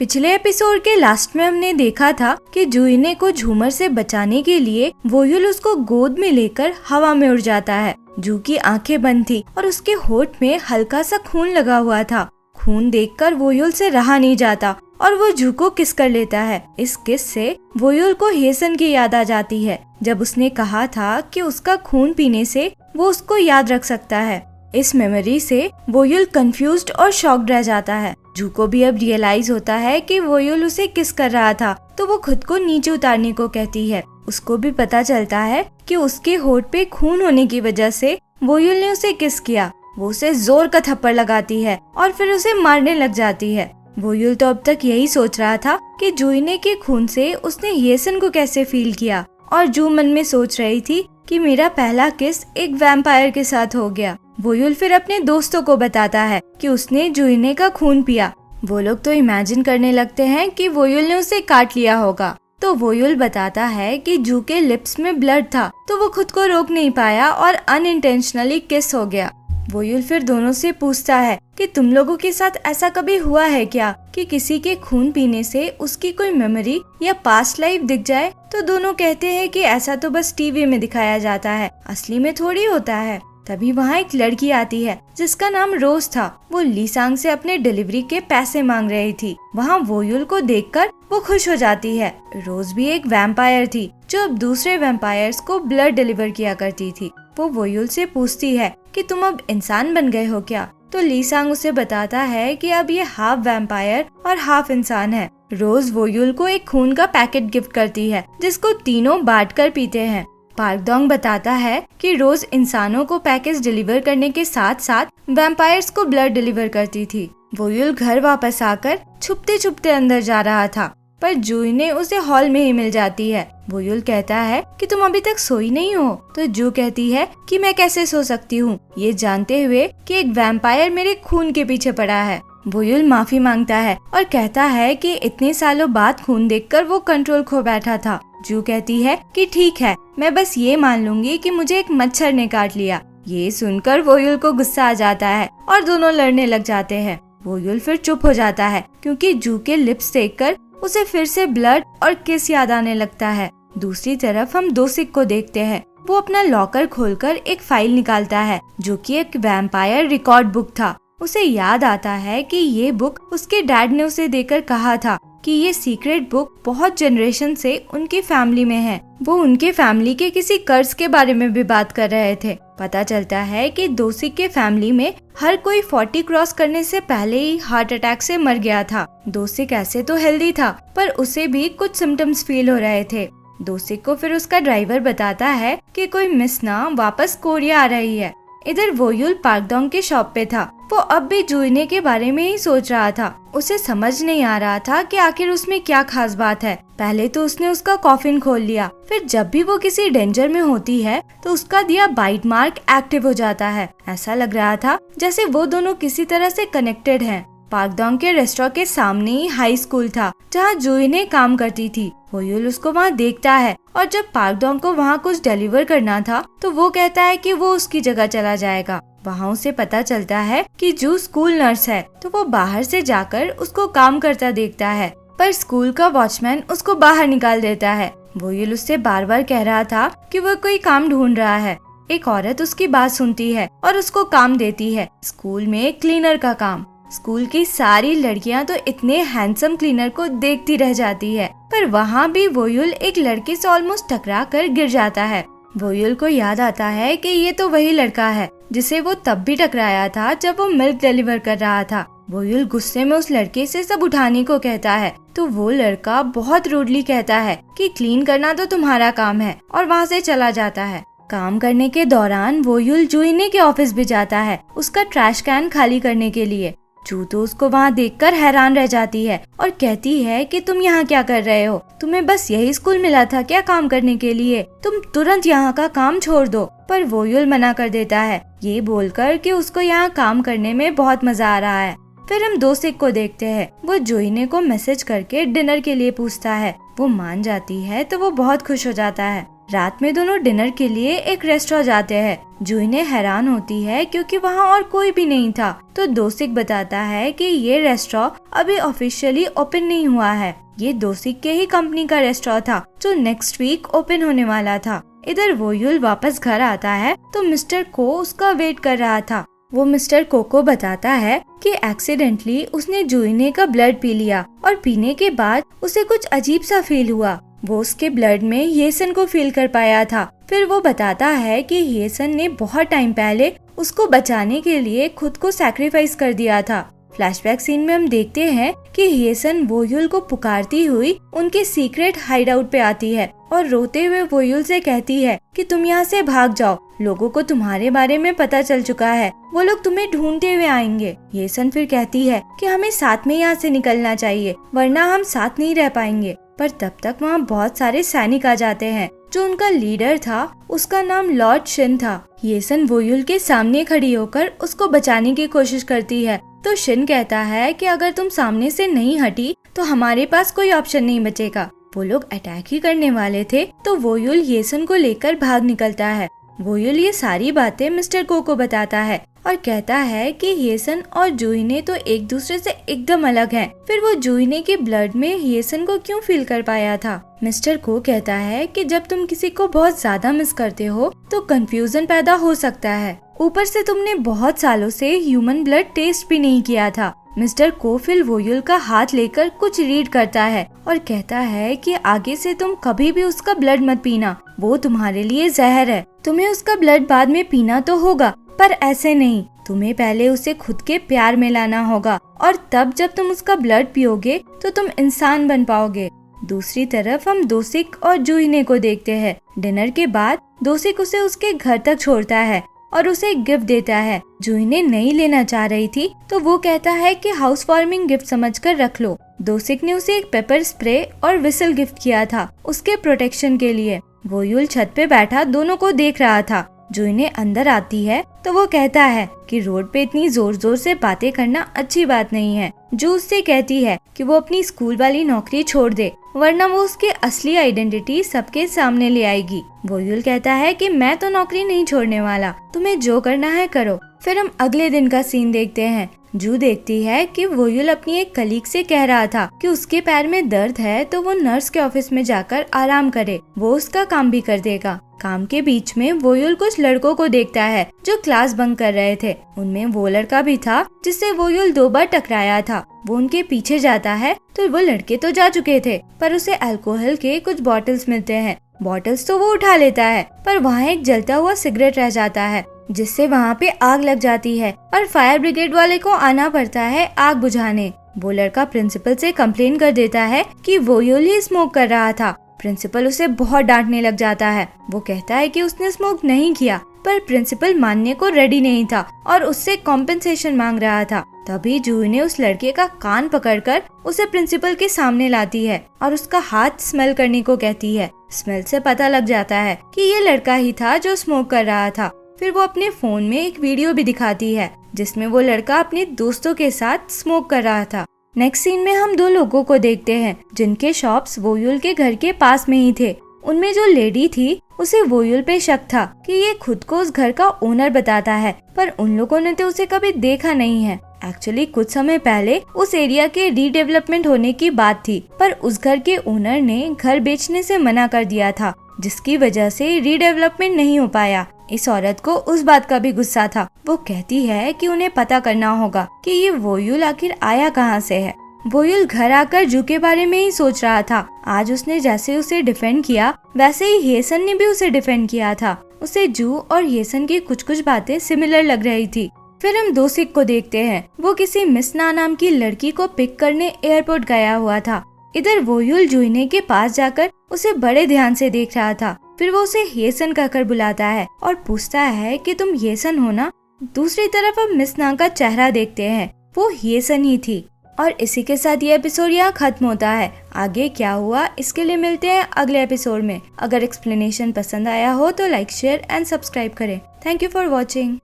पिछले एपिसोड के लास्ट में हमने देखा था कि जूहीने को झूमर से बचाने के लिए वोयुल उसको गोद में लेकर हवा में उड़ जाता है। जू की आंखें बंद थी और उसके होठ में हल्का सा खून लगा हुआ था। खून देखकर वोयुल से रहा नहीं जाता और वो जू को किस कर लेता है। इस किस से वोयुल को हेसन की याद आ जाती है, जब उसने कहा था कि उसका खून पीने से वो उसको याद रख सकता है। इस मेमोरी से वोयुल कंफ्यूज्ड और शॉक्ड रह जाता है। जू को भी अब रियलाइज होता है कि वोयुल उसे किस कर रहा था, तो वो खुद को नीचे उतारने को कहती है। उसको भी पता चलता है कि उसके होठ पे खून होने की वजह से वोयुल ने उसे किस किया। वो उसे जोर का थप्पड़ लगाती है और फिर उसे मारने लग जाती है। वोयुल तो अब तक यही सोच रहा था कि जूहीने के खून से उसने हेसन को कैसे फील किया, और जू मन में सोच रही थी कि मेरा पहला किस एक वैम्पायर के साथ हो गया। वोयुल फिर अपने दोस्तों को बताता है कि उसने जूहीने का खून पिया। वो लोग तो इमेजिन करने लगते हैं कि वोयुल ने उसे काट लिया होगा। तो वोयुल बताता है कि जू के लिप्स में ब्लड था, तो वो खुद को रोक नहीं पाया और अनइंटेंशनली किस हो गया। वोयुल फिर दोनों से पूछता है कि तुम लोगों के साथ ऐसा कभी हुआ है क्या कि किसी के खून पीने से उसकी कोई मेमोरी या पास्ट लाइफ दिख जाए। तो दोनों कहते हैं कि ऐसा तो बस टीवी में दिखाया जाता है, असली में थोड़ी होता है। तभी वहाँ एक लड़की आती है जिसका नाम रोज था। वो लीसांग से अपने डिलीवरी के पैसे मांग रही थी। वहाँ वोयुल को देखकर वो खुश हो जाती है। रोज भी एक वैम्पायर थी जो अब दूसरे वैम्पायर्स को ब्लड डिलीवर किया करती थी। वो वोयुल से पूछती है कि तुम अब इंसान बन गए हो क्या। तो लीसांग उसे बताता है कि अब ये हाफ वैम्पायर और हाफ इंसान है। रोज वोयुल को एक खून का पैकेट गिफ्ट करती है जिसको तीनों बांट कर पीते हैं। पार्कडोंग बताता है कि रोज इंसानों को पैकेज डिलीवर करने के साथ साथ वैम्पायर्स को ब्लड डिलीवर करती थी। वोयुल घर वापस आकर छुपते छुपते अंदर जा रहा था, पर जूहीने उसे हॉल में ही मिल जाती है। वोयुल कहता है कि तुम अभी तक सोई नहीं हो। तो जू कहती है कि मैं कैसे सो सकती हूँ, ये जानते हुए कि एक वैम्पायर मेरे खून के पीछे पड़ा है। वोयुल माफी मांगता है और कहता है कि इतने सालों बाद खून देखकर वो कंट्रोल खो बैठा था। जू कहती है कि ठीक है, मैं बस ये मान लूंगी कि मुझे एक मच्छर ने काट लिया। ये सुनकर वोयुल को गुस्सा आ जाता है और दोनों लड़ने लग जाते हैं। वोयुल फिर चुप हो जाता है क्योंकि जू के लिप्स देखकर उसे फिर से ब्लड और किस याद आने लगता है। दूसरी तरफ हम दोसिक को देखते हैं। वो अपना लॉकर खोलकर एक फाइल निकालता है जो कि एक वैम्पायर रिकॉर्ड बुक था। उसे याद आता है कि ये बुक उसके डैड ने उसे देकर कहा था कि ये सीक्रेट बुक बहुत जनरेशन से उनकी फैमिली में है। वो उनके फैमिली के किसी कर्ज के बारे में भी बात कर रहे थे। पता चलता है कि दोसिक के फैमिली में हर कोई 40 क्रॉस करने से पहले ही हार्ट अटैक से मर गया था। दोसिक ऐसे तो हेल्दी था, पर उसे भी कुछ सिम्टम्स फील हो रहे थे। दोसिक को फिर उसका ड्राइवर बताता है कि कोई मिस ना वापस कोरिया आ रही है। इधर वोयुल पार्कडोंग के शॉप पे था। वो अब भी जूहीने के बारे में ही सोच रहा था। उसे समझ नहीं आ रहा था कि आखिर उसमें क्या खास बात है। पहले तो उसने उसका कॉफिन खोल लिया, फिर जब भी वो किसी डेंजर में होती है तो उसका दिया बाइट मार्क एक्टिव हो जाता है। ऐसा लग रहा था जैसे वो दोनों किसी तरह से कनेक्टेड हैं। पार्कडोंग के रेस्टोरेंट के सामने ही हाई स्कूल था जहाँ जूहीने काम करती थी। वोयुल उसको वहाँ देखता है और जब पार्कडोंग को वहाँ कुछ डिलीवर करना था तो वो कहता है कि वो उसकी जगह चला जाएगा। वहाँ उसे पता चलता है कि जू स्कूल नर्स है, तो वो बाहर से जाकर उसको काम करता देखता है, पर स्कूल का वॉचमैन उसको बाहर निकाल देता है। वोयुल उससे बार बार कह रहा था कि वो कोई काम ढूंढ रहा है। एक औरत उसकी बात सुनती है और उसको काम देती है, स्कूल में क्लीनर का काम। स्कूल की सारी लड़कियां तो इतने हैंडसम क्लीनर को देखती रह जाती है, पर वहाँ भी वोयुल एक लड़के से ऑलमोस्ट टकरा कर गिर जाता है। वोयुल को याद आता है कि ये तो वही लड़का है जिसे वो तब भी टकराया था जब वो मिल्क डिलीवर कर रहा था। वोयुल गुस्से में उस लड़के से सब उठाने को कहता है, तो वो लड़का बहुत रूडली कहता है कि क्लीन करना तो तुम्हारा काम है, और वहाँ से चला जाता है। काम करने के दौरान वोयुल जूहीने के ऑफिस भी जाता है उसका ट्रैश कैन खाली करने के लिए। जू तो उसको वहाँ देखकर हैरान रह जाती है और कहती है कि तुम यहाँ क्या कर रहे हो, तुम्हें बस यही स्कूल मिला था क्या काम करने के लिए, तुम तुरंत यहाँ का काम छोड़ दो। पर वोयुल मना कर देता है, ये बोलकर कि उसको यहाँ काम करने में बहुत मजा आ रहा है। फिर हम दोसिक को देखते हैं। वो जूहीने को मैसेज करके डिनर के लिए पूछता है। वो मान जाती है तो वो बहुत खुश हो जाता है। रात में दोनों डिनर के लिए एक रेस्टोरेंट जाते हैं। जूही हैरान होती है क्योंकि वहाँ और कोई भी नहीं था। तो दोसिक बताता है कि ये रेस्टोरेंट अभी ऑफिशियली ओपन नहीं हुआ है। ये दोसिक के ही कंपनी का रेस्टोरेंट था जो नेक्स्ट वीक ओपन होने वाला था। इधर वोयुल वापस घर आता है तो मिस्टर को उसका वेट कर रहा था। वो मिस्टर को बताता है कि एक्सीडेंटली उसने जूही का ब्लड पी लिया और पीने के बाद उसे कुछ अजीब सा फील हुआ। वो उसके ब्लड में येसन को फील कर पाया था। फिर वो बताता है कि येसन ने बहुत टाइम पहले उसको बचाने के लिए खुद को सैक्रिफाइस कर दिया था। फ्लैशबैक सीन में हम देखते हैं कि येसन वोयुल को पुकारती हुई उनके सीक्रेट हाइड आउट पे आती है और रोते हुए वोयुल से कहती है कि तुम यहाँ से भाग जाओ, लोगों को तुम्हारे बारे में पता चल चुका है, वो लोग तुम्हें ढूंढते हुए आएंगे। येसन फिर कहती है कि हमें साथ में यहाँ से निकलना चाहिए वरना हम साथ नहीं रह पाएंगे। पर तब तक वहाँ बहुत सारे सैनिक आ जाते हैं। जो उनका लीडर था उसका नाम लॉर्ड शिन था। येसन वोयुल के सामने खड़ी होकर उसको बचाने की कोशिश करती है तो शिन कहता है कि अगर तुम सामने से नहीं हटी तो हमारे पास कोई ऑप्शन नहीं बचेगा। वो लोग अटैक ही करने वाले थे तो वोयुल येसन को लेकर भाग निकलता है। वोयुल ये सारी बातें मिस्टर को बताता है और कहता है कि येसन और जूही तो एक दूसरे से एकदम अलग हैं। फिर वो जूही के ब्लड में येसन को क्यों फील कर पाया था। मिस्टर को कहता है कि जब तुम किसी को बहुत ज्यादा मिस करते हो तो कंफ्यूजन पैदा हो सकता है। ऊपर से तुमने बहुत सालों से ह्यूमन ब्लड टेस्ट भी नहीं किया था। मिस्टर को फिर वोयुल का हाथ लेकर कुछ रीड करता है और कहता है कि आगे से तुम कभी भी उसका ब्लड मत पीना, वो तुम्हारे लिए जहर है। तुम्हें उसका ब्लड बाद में पीना तो होगा पर ऐसे नहीं, तुम्हें पहले उसे खुद के प्यार में लाना होगा और तब जब तुम उसका ब्लड पियोगे तो तुम इंसान बन पाओगे। दूसरी तरफ हम दोसिक और जूही को देखते हैं। डिनर के बाद दोसिक उसे उसके घर तक छोड़ता है और उसे एक गिफ्ट देता है। जूही नहीं लेना चाह रही थी तो वो कहता है कि हाउस वार्मिंग गिफ्ट समझकर रख लो। दोसिक ने उसे एक पेपर स्प्रे और विसल गिफ्ट किया था उसके प्रोटेक्शन के लिए। वोयुल छत पे बैठा दोनों को देख रहा था। जूही अंदर आती है तो वो कहता है कि रोड पे इतनी जोर जोर से बातें करना अच्छी बात नहीं है। जो उससे कहती है कि वो अपनी स्कूल वाली नौकरी छोड़ दे वरना वो उसकी असली आइडेंटिटी सबके सामने ले आएगी। वोयुल कहता है कि मैं तो नौकरी नहीं छोड़ने वाला, तुम्हें जो करना है करो। फिर हम अगले दिन का सीन देखते हैं। जू देखती है कि वोयुल अपनी एक कलीग से कह रहा था कि उसके पैर में दर्द है तो वो नर्स के ऑफिस में जाकर आराम करे, वो उसका काम भी कर देगा। काम के बीच में वोयुल कुछ लड़कों को देखता है जो क्लास बंक कर रहे थे। उनमें वो लड़का भी था जिससे वोयुल 2 बार टकराया था। वो उनके पीछे जाता है तो वो लड़के तो जा चुके थे पर उसे अल्कोहल के कुछ बॉटल्स मिलते हैं। बॉटल्स तो वो उठा लेता है पर वहाँ एक जलता हुआ सिगरेट रह जाता है जिससे वहाँ पे आग लग जाती है और फायर ब्रिगेड वाले को आना पड़ता है आग बुझाने। वो लड़का प्रिंसिपल से कंप्लेन कर देता है कि वोयुल ही स्मोक कर रहा था। प्रिंसिपल उसे बहुत डांटने लग जाता है। वो कहता है कि उसने स्मोक नहीं किया पर प्रिंसिपल मानने को रेडी नहीं था और उससे कॉम्पेंसेशन मांग रहा था। तभी जूही ने उस लड़के का कान पकड़कर उसे प्रिंसिपल के सामने लाती है और उसका हाथ स्मेल करने को कहती है। स्मेल से पता लग जाता है कि ये लड़का ही था जो स्मोक कर रहा था। फिर वो अपने फोन में एक वीडियो भी दिखाती है जिसमें वो लड़का अपने दोस्तों के साथ स्मोक कर रहा था। नेक्स्ट सीन में हम 2 लोगों को देखते हैं जिनके शॉप्स वोयुल के घर के पास में ही थे। उनमें जो लेडी थी उसे वोयुल पे शक था कि ये खुद को उस घर का ओनर बताता है पर उन लोगों ने तो उसे कभी देखा नहीं है। एक्चुअली कुछ समय पहले उस एरिया के रीडेवलपमेंट होने की बात थी पर उस घर के ओनर ने घर बेचने से मना कर दिया था जिसकी वजह से रीडेवलपमेंट नहीं हो पाया। इस औरत को उस बात का भी गुस्सा था। वो कहती है कि उन्हें पता करना होगा कि ये वोयुल आखिर आया कहाँ से है। वोयुल घर आकर जू के बारे में ही सोच रहा था। आज उसने जैसे उसे डिफेंड किया वैसे ही येसन ने भी उसे डिफेंड किया था। उसे जू और येसन की कुछ बातें सिमिलर लग रही थी। फिर हम दोसिक को देखते हैं। वो किसी मिस ना नाम की लड़की को पिक करने एयरपोर्ट गया हुआ था। इधर वोयुल जूही के पास जाकर उसे बड़े ध्यान से देख रहा था। फिर वो उसे येसन कहकर बुलाता है और पूछता है कि तुम येसन हो ना। दूसरी तरफ हम मिस ना का चेहरा देखते हैं, वो येसन ही थी। और इसी के साथ ये एपिसोड यहाँ खत्म होता है। आगे क्या हुआ इसके लिए मिलते हैं अगले एपिसोड में। अगर एक्सप्लेनेशन पसंद आया हो तो लाइक शेयर एंड सब्सक्राइब करें। Thank you for watching.